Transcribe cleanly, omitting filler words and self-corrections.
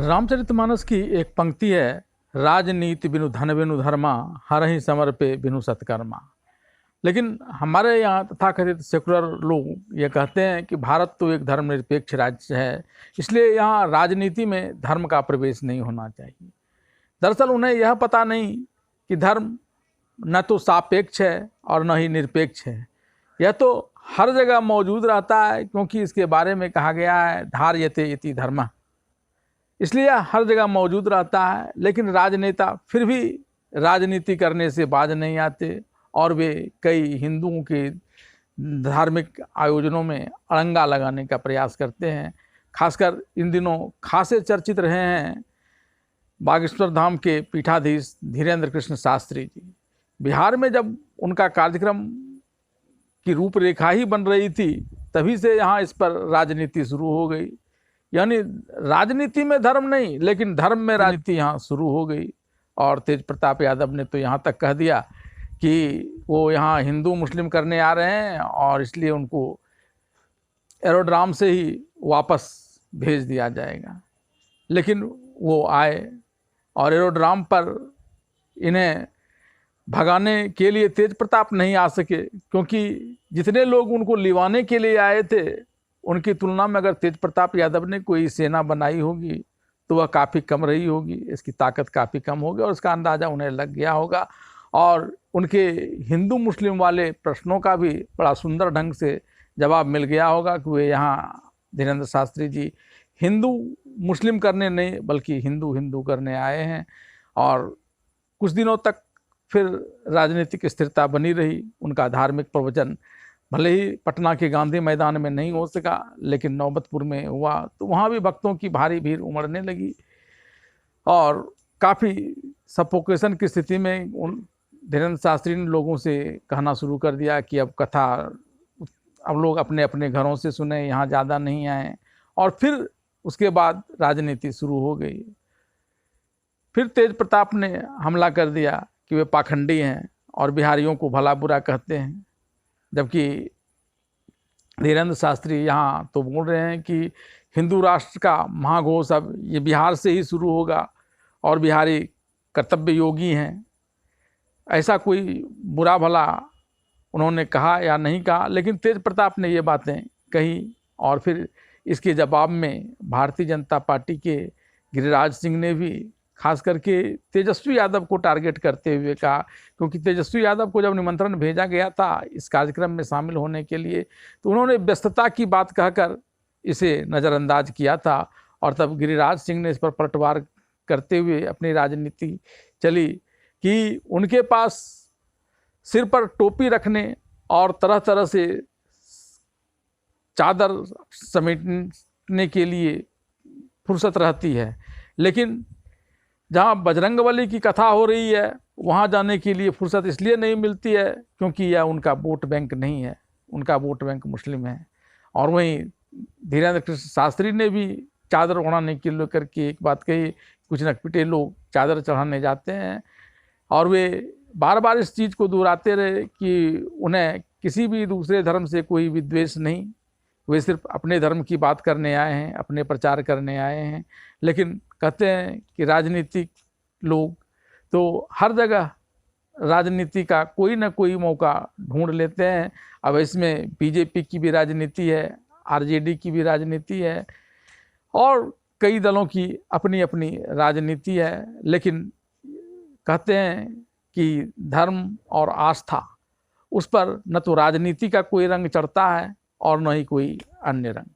रामचरितमानस की एक पंक्ति है, राजनीति बिनु धन बिनु धर्मा, हरहि समर पे बिनु सत्कर्मा। लेकिन हमारे यहाँ तथाकथित सेकुलर लोग ये कहते हैं कि भारत तो एक धर्मनिरपेक्ष राज्य है, इसलिए यहाँ राजनीति में धर्म का प्रवेश नहीं होना चाहिए। दरअसल उन्हें यह पता नहीं कि धर्म न तो सापेक्ष है और न ही निरपेक्ष है, यह तो हर जगह मौजूद रहता है, क्योंकि इसके बारे में कहा गया है धार्यते इति धर्मः, इसलिए हर जगह मौजूद रहता है। लेकिन राजनेता फिर भी राजनीति करने से बाज नहीं आते और वे कई हिंदुओं के धार्मिक आयोजनों में अड़ंगा लगाने का प्रयास करते हैं। खासकर इन दिनों खासे चर्चित रहे हैं बागेश्वर धाम के पीठाधीश धीरेन्द्र कृष्ण शास्त्री जी। बिहार में जब उनका कार्यक्रम की रूपरेखा ही बन रही थी, तभी से यहाँ इस पर राजनीति शुरू हो गई। यानी राजनीति में धर्म नहीं, लेकिन धर्म में राजनीति यहाँ शुरू हो गई। और तेज प्रताप यादव ने तो यहाँ तक कह दिया कि वो यहाँ हिंदू मुस्लिम करने आ रहे हैं और इसलिए उनको एरोड्राम से ही वापस भेज दिया जाएगा। लेकिन वो आए और एरोड्राम पर इन्हें भगाने के लिए तेज प्रताप नहीं आ सके, क्योंकि जितने लोग उनको लिवाने के लिए आए थे उनकी तुलना में अगर तेज प्रताप यादव ने कोई सेना बनाई होगी तो वह काफ़ी कम रही होगी, इसकी ताकत काफ़ी कम होगी और उसका अंदाज़ा उन्हें लग गया होगा। और उनके हिंदू मुस्लिम वाले प्रश्नों का भी बड़ा सुंदर ढंग से जवाब मिल गया होगा कि वे यहाँ धीरेन्द्र शास्त्री जी हिंदू मुस्लिम करने नहीं बल्कि हिंदू हिंदू करने आए हैं। और कुछ दिनों तक फिर राजनीतिक स्थिरता बनी रही। उनका धार्मिक प्रवचन भले ही पटना के गांधी मैदान में नहीं हो सका, लेकिन नौबतपुर में हुआ तो वहाँ भी भक्तों की भारी भीड़ उमड़ने लगी और काफ़ी सफोकेशन की स्थिति में उन धीरेन्द्र शास्त्री ने लोगों से कहना शुरू कर दिया कि अब कथा अब लोग अपने अपने घरों से सुने, यहाँ ज़्यादा नहीं आए। और फिर उसके बाद राजनीति शुरू हो गई। फिर तेज प्रताप ने हमला कर दिया कि वे पाखंडी हैं और बिहारियों को भला बुरा कहते हैं, जबकि धीरेन्द्र शास्त्री यहाँ तो बोल रहे हैं कि हिंदू राष्ट्र का महाघोष अब ये बिहार से ही शुरू होगा और बिहारी कर्तव्य योगी हैं। ऐसा कोई बुरा भला उन्होंने कहा या नहीं कहा, लेकिन तेज प्रताप ने ये बातें कही। और फिर इसके जवाब में भारतीय जनता पार्टी के गिरिराज सिंह ने भी खास करके तेजस्वी यादव को टारगेट करते हुए कहा, क्योंकि तेजस्वी यादव को जब निमंत्रण भेजा गया था इस कार्यक्रम में शामिल होने के लिए तो उन्होंने व्यस्तता की बात कहकर इसे नज़रअंदाज किया था। और तब गिरिराज सिंह ने इस पर पलटवार करते हुए अपनी राजनीति चली कि उनके पास सिर पर टोपी रखने और तरह तरह से चादर समेटने के लिए फुर्सत रहती है, लेकिन जहाँ बजरंगबली की कथा हो रही है वहाँ जाने के लिए फुर्सत इसलिए नहीं मिलती है क्योंकि यह उनका वोट बैंक नहीं है, उनका वोट बैंक मुस्लिम है। और वहीं धीरेन्द्र कृष्ण शास्त्री ने भी चादर ओढ़ाने के लेकर के एक बात कही, कुछ नकपिटे लोग चादर चढ़ाने जाते हैं और वे बार बार इस चीज़ को दोहराते रहे कि उन्हें किसी भी दूसरे धर्म से कोई विद्वेष नहीं, वे सिर्फ अपने धर्म की बात करने आए हैं, अपने प्रचार करने आए हैं। लेकिन कहते हैं कि राजनीतिक लोग तो हर जगह राजनीति का कोई ना कोई मौका ढूंढ लेते हैं। अब इसमें बीजेपी की भी राजनीति है, आरजेडी की भी राजनीति है और कई दलों की अपनी अपनी राजनीति है। लेकिन कहते हैं कि धर्म और आस्था उस पर न तो राजनीति का कोई रंग चढ़ता है और न ही कोई अन्य रंग।